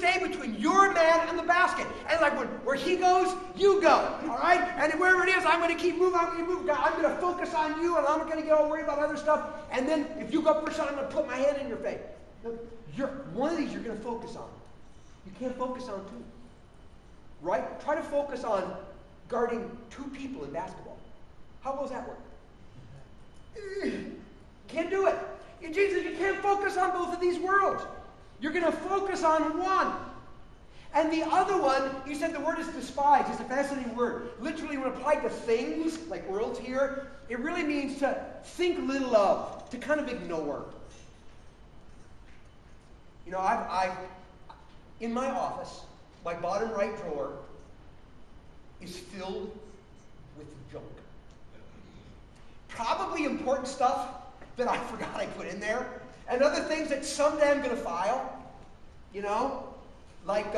stay between your man and the basket. And like where he goes, you go. All right? And wherever it is, I'm going to keep moving. I'm going to focus on you, and I'm not going to get all worried about other stuff. And then if you go for something, I'm going to put my hand in your face. One of these you're going to focus on. You can't focus on two. Right? Try to focus on guarding two people in basketball. How well does that work? Can't do it. Jesus, you can't focus on both of these worlds. You're going to focus on one. And the other one, he said the word is despise. It's a fascinating word. Literally, when applied to things, like worlds here, it really means to think little of, to kind of ignore. You know, I've in my office, my bottom right drawer is filled with junk. Probably important stuff that I forgot I put in there, and other things that someday I'm going to file, you know, like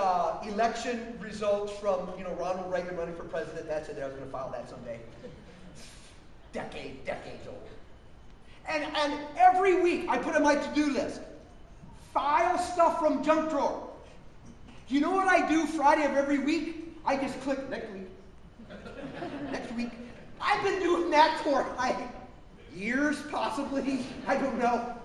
election results from, you know, Ronald Reagan running for president. That's it. I was going to file that someday. Decades old. And every week I put on my to-do list, file stuff from junk drawer. You know what I do Friday of every week? I just click next week. Next week. I've been doing that for years, possibly. I don't know.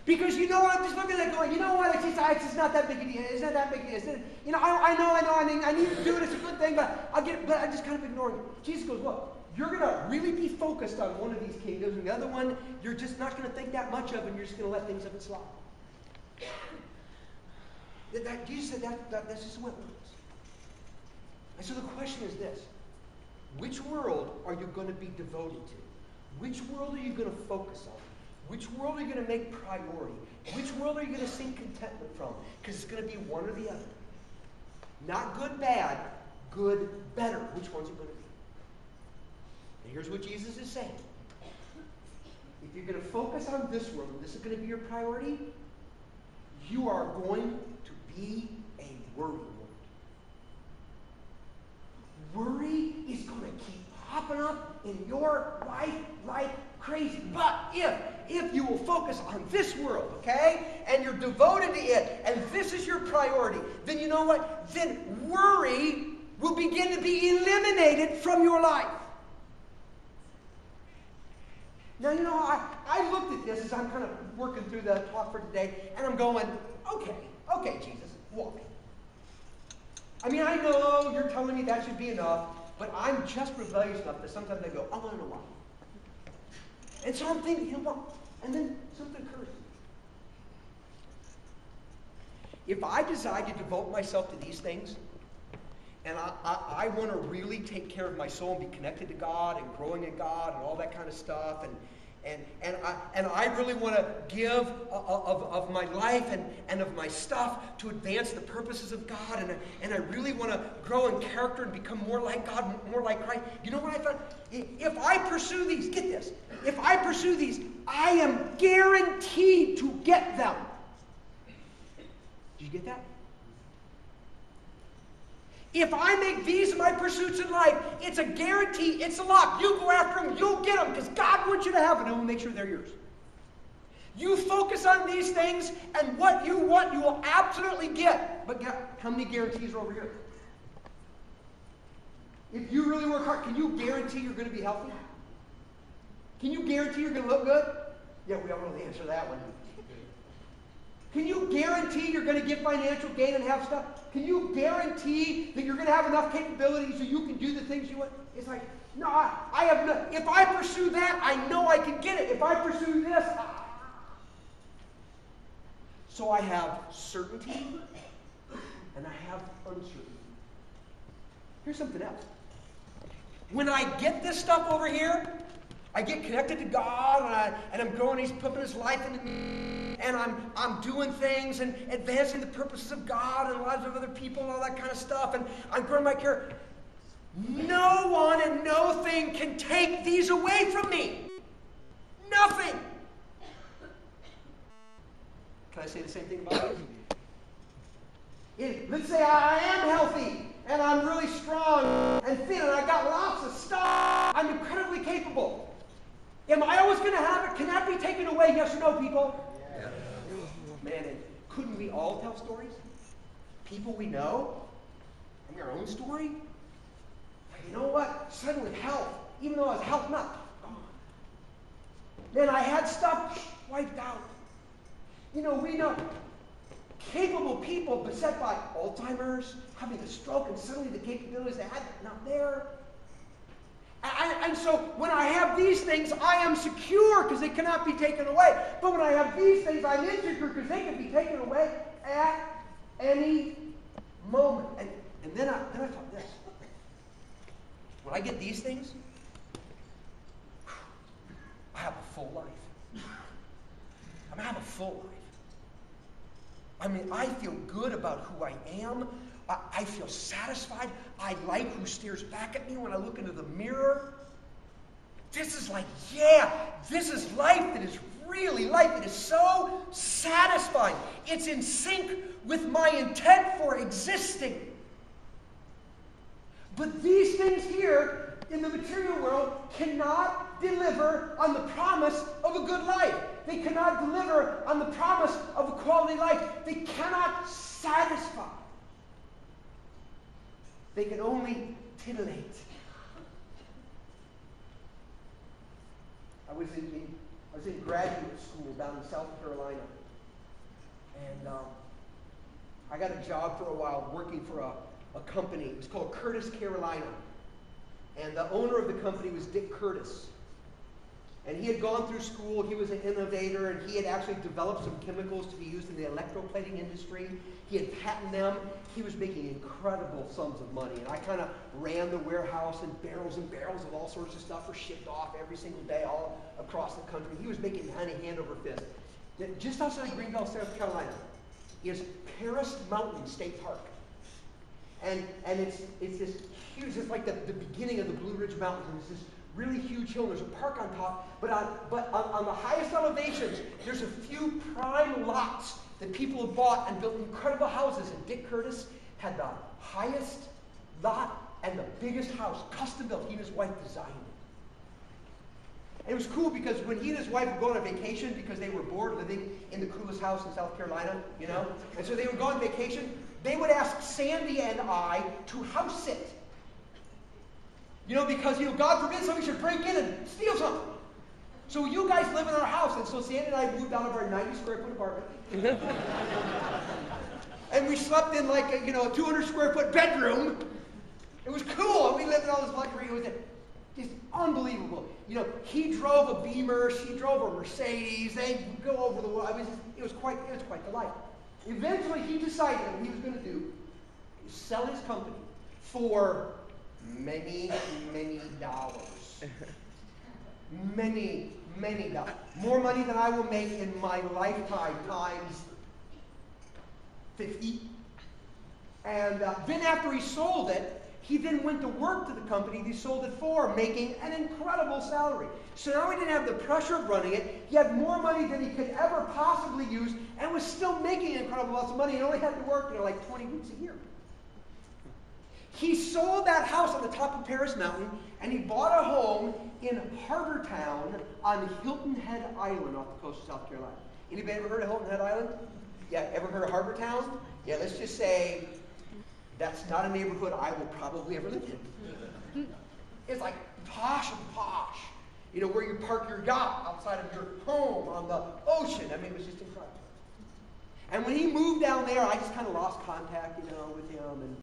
Because you know what? I'm just looking at it going, you know what? It's just not that big a deal. It's not that big a deal. You know, I know. I need to do it. It's a good thing, but I just kind of ignore it. Jesus goes, look, you're going to really be focused on one of these kingdoms, and the other one, you're just not going to think that much of, and you're just going to let things of it slide. Jesus said that's just the way it works. And so the question is this. Which world are you going to be devoted to? Which world are you going to focus on? Which world are you going to make priority? Which world are you going to seek contentment from? Because it's going to be one or the other. Not good, bad. Good, better. Which one's it going to be? And here's what Jesus is saying. If you're going to focus on this world, and this is going to be your priority, you are going to be a worry ward. Worry is going to keep popping up in your life like crazy. But if you will focus on this world, okay, and you're devoted to it, and this is your priority, then you know what? Then worry will begin to be eliminated from your life. Now, you know, I looked at this as I'm kind of working through the talk for today, and I'm going, okay, Jesus, walk me. I mean, I know you're telling me that should be enough, but I'm just rebellious enough that sometimes I go, I want to know why. And so I'm thinking, you know what? And then something occurs to me. If I decide to devote myself to these things, and I want to really take care of my soul and be connected to God and growing in God and all that kind of stuff, and I really want to give of my life and of my stuff to advance the purposes of God, and I really want to grow in character and become more like God, more like Christ. You know what I found? If I pursue these, get this, if I pursue these, I am guaranteed to get them. Did you get that? If I make these my pursuits in life, it's a guarantee, it's a lock. You go after them, you'll get them, because God wants you to have them, and He'll make sure they're yours. You focus on these things, and what you want, you will absolutely get. But how many guarantees are over here? If you really work hard, can you guarantee you're going to be healthy? Can you guarantee you're going to look good? Yeah, we don't really answer that one. Can you guarantee you're going to get financial gain and have stuff? Can you guarantee that you're going to have enough capability so you can do the things you want? It's like, no, I have no. If I pursue that, I know I can get it. If I pursue this, so I have certainty and I have uncertainty. Here's something else. When I get this stuff over here, I get connected to God, and I'm growing. He's putting His life into me, and I'm doing things and advancing the purposes of God and the lives of other people and all that kind of stuff, and I'm growing my character. No one and no thing can take these away from me. Nothing. Can I say the same thing about you? Let's say I am healthy, and I'm really strong and fit, and I got lots of stuff. I'm incredibly capable. Am I always going to have it? Can that be taken away? Yes or no, people? Yeah. Man, couldn't we all tell stories? people we know, I mean our own story. But you know what? Suddenly health, even though I was health nut, gone. Then I had stuff wiped out. You know, we know capable people beset by Alzheimer's, having a stroke, and suddenly the capabilities they had not there. And so when I have these things, I am secure because they cannot be taken away. But when I have these things, I'm insecure because they can be taken away at any moment. And then I thought this. When I get these things, I have a full life. I have a full life. I mean, I feel good about who I am. I feel satisfied. I like who stares back at me when I look into the mirror. This is like, yeah, this is life that is really life. It is so satisfying. It's in sync with my intent for existing. But these things here in the material world cannot deliver on the promise of a good life. They cannot deliver on the promise of a quality life. They cannot satisfy. They can only titillate. I was in graduate school down in South Carolina, and I got a job for a while working for a company. It was called Curtis Carolina, and the owner of the company was Dick Curtis. And he had gone through school, he was an innovator, and he had actually developed some chemicals to be used in the electroplating industry. He had patented them. He was making incredible sums of money. And I kind of ran the warehouse, and barrels of all sorts of stuff were shipped off every single day all across the country. He was making money hand over fist. Just outside Greenville, South Carolina, is Paris Mountain State Park. And it's this huge, it's like the beginning of the Blue Ridge Mountains, and it's this really huge hill. There's a park on top, but on the highest elevations, there's a few prime lots that people have bought and built incredible houses. And Dick Curtis had the highest lot and the biggest house, custom built. He and his wife designed it. And it was cool because when he and his wife would go on a vacation, because they were bored living in the coolest house in South Carolina, you know, and so they would go on vacation, they would ask Sandy and I to house sit. You know, because, God forbid somebody should break in and steal something. So you guys live in our house. And so Sandy and I moved out of our 90 square foot apartment. And we slept in like a 200 square foot bedroom. It was cool. We lived in all this luxury. It was just unbelievable. He drove a Beamer. She drove a Mercedes. They go over the world. It was quite the life. Eventually, he decided what he was going to do is sell his company for many, many dollars. Many, many dollars. More money than I will make in my lifetime times 50. And then after he sold it, he then went to work to the company he sold it for, making an incredible salary. So now he didn't have the pressure of running it. He had more money than he could ever possibly use and was still making incredible amounts of money. He only had to work like 20 weeks a year. He sold that house on the top of Paris Mountain, and he bought a home in Harbortown on Hilton Head Island off the coast of South Carolina. Anybody ever heard of Hilton Head Island? Yeah, ever heard of Harbortown? Yeah, let's just say that's not a neighborhood I will probably ever live in. It's like posh and posh. Where you park your yacht outside of your home on the ocean. It was just incredible. And when he moved down there, I just kind of lost contact, with him. And